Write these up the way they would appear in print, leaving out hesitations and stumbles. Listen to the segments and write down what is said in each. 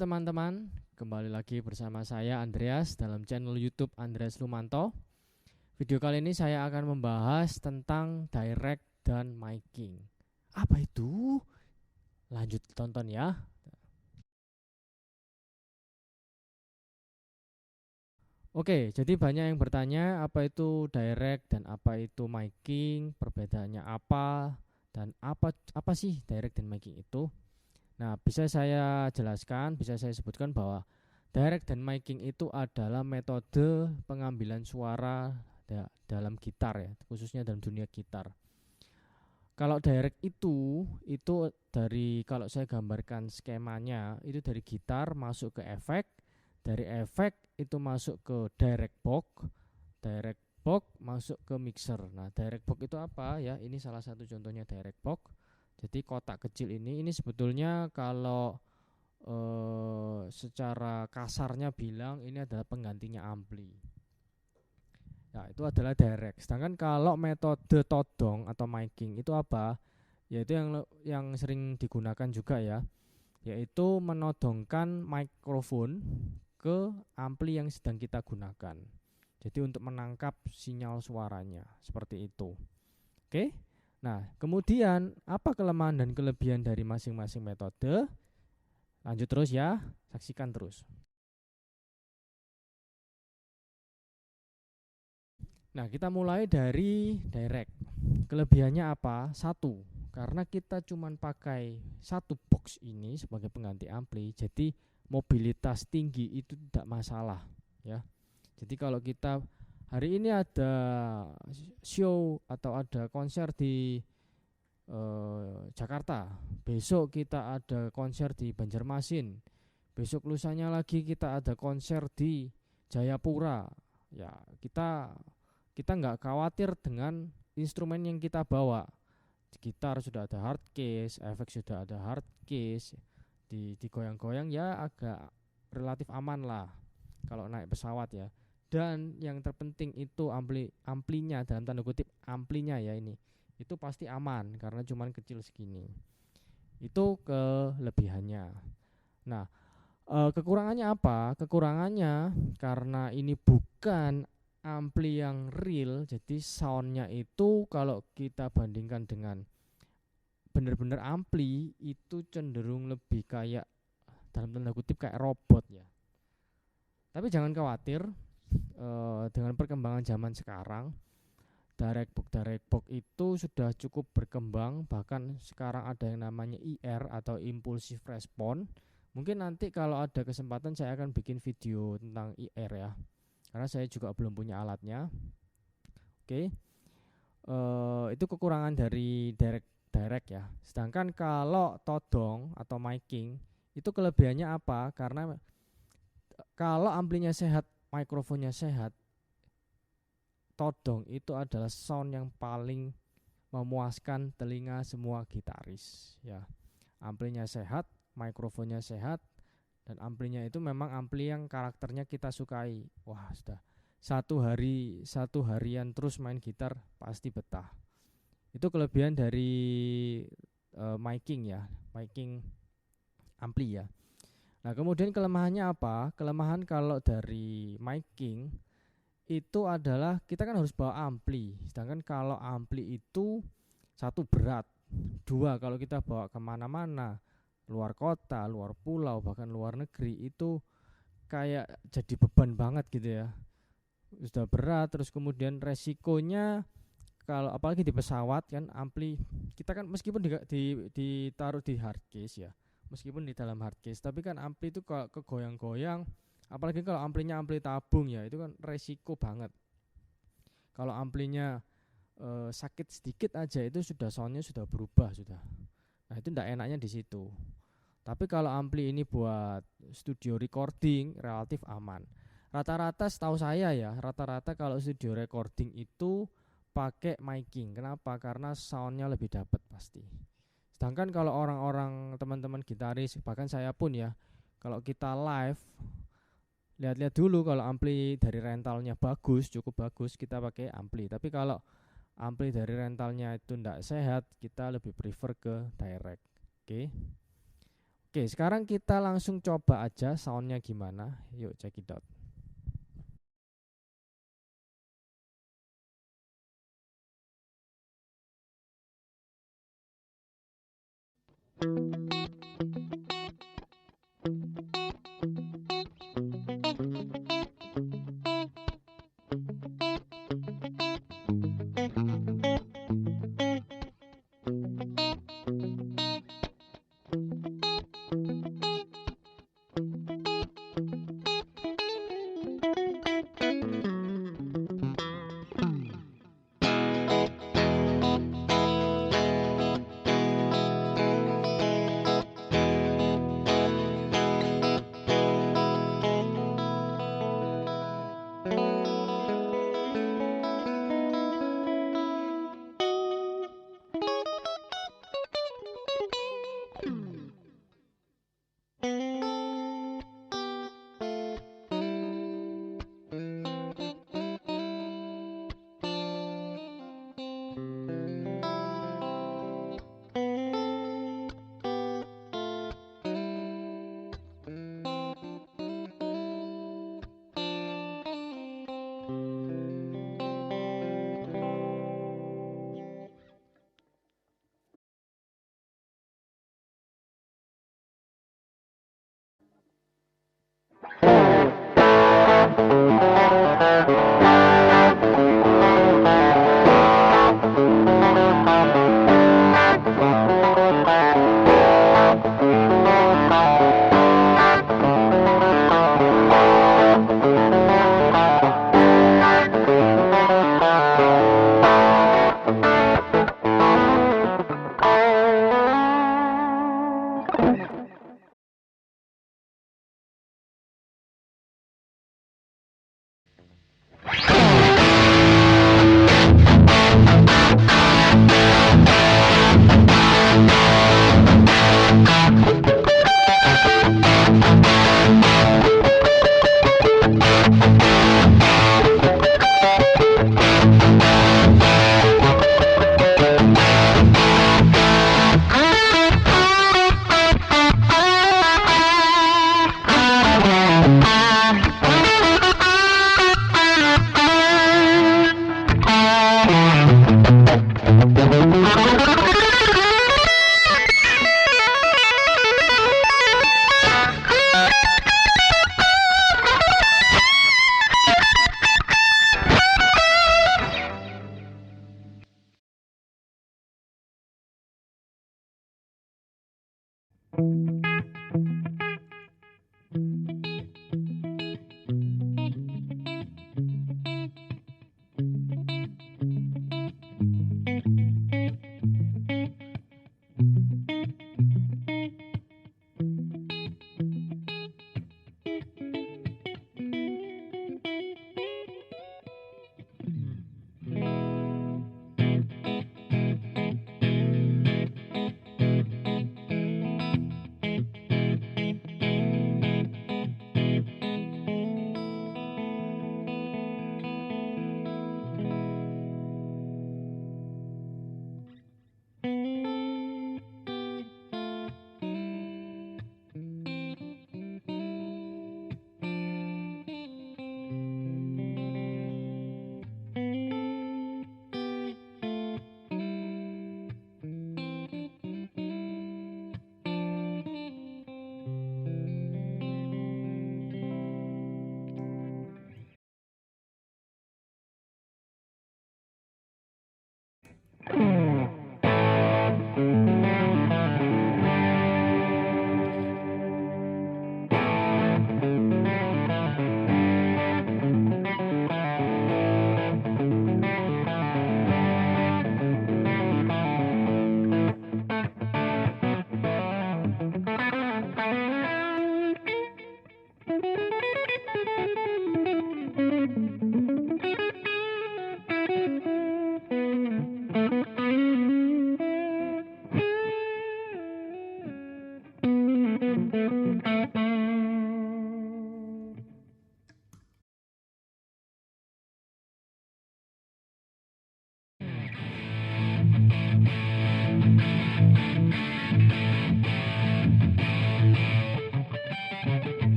teman-teman, kembali lagi bersama saya Andreas dalam channel YouTube Andreas Lumanto. Video kali ini saya akan membahas tentang direct dan miking. Apa itu? Lanjut tonton ya. Oke, jadi banyak yang bertanya apa itu direct dan apa itu miking, perbedaannya apa dan apa sih direct dan miking itu? Nah, bisa saya jelaskan, bisa saya sebutkan bahwa direct dan miking itu adalah metode pengambilan suara dalam gitar ya, khususnya dalam dunia gitar. Kalau direct itu dari, kalau saya gambarkan skemanya, itu dari gitar masuk ke efek, dari efek itu masuk ke direct box masuk ke mixer. Nah, direct box itu apa ya? Ini salah satu contohnya direct box. Jadi kotak kecil ini sebetulnya kalau secara kasarnya bilang ini adalah penggantinya ampli. Nah, itu adalah direct. Sedangkan kalau metode todong atau miking itu apa? Yaitu yang sering digunakan juga ya, yaitu menodongkan mikrofon ke ampli yang sedang kita gunakan. Jadi untuk menangkap sinyal suaranya seperti itu. Oke. Nah, kemudian apa kelemahan dan kelebihan dari masing-masing metode? Lanjut terus ya, saksikan terus. Nah, kita mulai dari direct. Kelebihannya apa? Satu, karena kita cuma pakai satu box ini sebagai pengganti ampli, jadi mobilitas tinggi itu tidak masalah ya. Jadi kalau kita hari ini ada show atau ada konser di Jakarta, besok kita ada konser di Banjarmasin, besok lusanya lagi kita ada konser di Jayapura, ya kita nggak khawatir dengan instrumen yang kita bawa. Gitar sudah ada hard case, efek sudah ada hard case, digoyang-goyang ya agak relatif aman lah kalau naik pesawat ya. Dan yang terpenting itu amplinya, dalam tanda kutip amplinya ya, ini itu pasti aman karena cuman kecil segini. Itu kelebihannya. Nah, kekurangannya apa? Kekurangannya karena ini bukan ampli yang real, jadi soundnya itu kalau kita bandingkan dengan bener-bener ampli itu cenderung lebih kayak, dalam tanda kutip, kayak robot ya. Tapi jangan khawatir, dengan perkembangan zaman sekarang direct box itu sudah cukup berkembang. Bahkan sekarang ada yang namanya IR atau impulsive response. Mungkin nanti kalau ada kesempatan saya akan bikin video tentang IR ya, karena saya juga belum punya alatnya. Oke, itu kekurangan dari direct ya. Sedangkan kalau todong atau miking itu kelebihannya apa? Karena kalau amplinya sehat, mikrofonnya sehat, todong itu adalah sound yang paling memuaskan telinga semua gitaris ya. Amplinya sehat, mikrofonnya sehat, dan amplinya itu memang ampli yang karakternya kita sukai. Wah, sudah satu harian terus main gitar pasti betah. Itu kelebihan dari miking ya, miking ampli ya. Nah, kemudian kelemahannya apa? Kelemahan kalau dari miking itu adalah kita kan harus bawa ampli. Sedangkan kalau ampli itu satu berat, dua kalau kita bawa kemana-mana, luar kota, luar pulau, bahkan luar negeri, itu kayak jadi beban banget gitu ya. Sudah berat, terus kemudian resikonya kalau apalagi di pesawat kan, ampli kita kan meskipun ditaruh di hard case ya, meskipun di dalam hard case, tapi kan ampli itu kalau kegoyang-goyang, apalagi kalau amplinya ampli tabung ya, itu kan resiko banget. Kalau amplinya sakit sedikit aja itu sudah soundnya sudah berubah sudah. Nah, itu tidak enaknya di situ. Tapi kalau ampli ini buat studio recording relatif aman. Rata-rata setahu saya ya, rata-rata kalau studio recording itu pakai miking. Kenapa? Karena soundnya lebih dapat pasti. Sedangkan kalau orang-orang teman-teman gitaris, bahkan saya pun ya, kalau kita live, lihat-lihat dulu kalau ampli dari rentalnya bagus, cukup bagus, kita pakai ampli. Tapi kalau ampli dari rentalnya itu tidak sehat, kita lebih prefer ke direct. Oke. Oke, sekarang kita langsung coba aja soundnya gimana. Yuk check it out.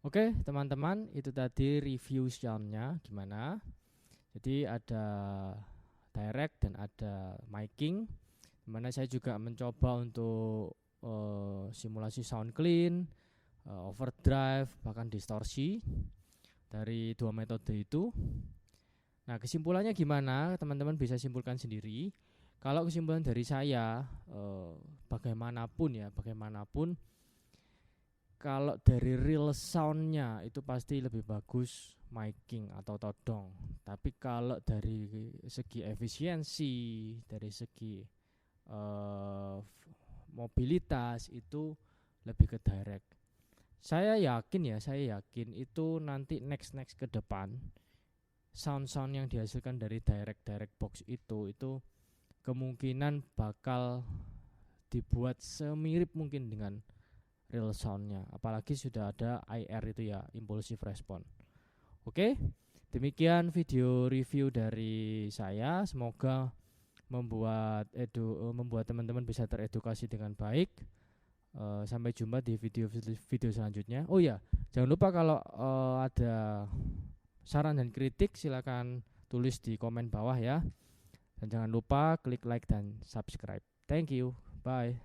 Oke, teman-teman, itu tadi review soundnya gimana. Jadi ada direct dan ada miking, dimana saya juga mencoba untuk simulasi sound clean, overdrive, bahkan distorsi dari dua metode itu. Nah, kesimpulannya gimana? Teman-teman bisa simpulkan sendiri. Kalau kesimpulan dari saya, bagaimanapun kalau dari real soundnya itu pasti lebih bagus miking atau todong. Tapi kalau dari segi efisiensi, dari segi mobilitas itu lebih ke direct. Saya yakin itu nanti next ke depan sound yang dihasilkan dari direct box itu kemungkinan bakal dibuat semirip mungkin dengan real soundnya, apalagi sudah ada IR itu ya, impulsive response. Oke, demikian video review dari saya. Semoga membuat teman-teman bisa teredukasi dengan baik. Sampai jumpa di video selanjutnya. Oh ya, jangan lupa kalau ada saran dan kritik silakan tulis di komen bawah ya. Dan jangan lupa klik like dan subscribe. Thank you. Bye.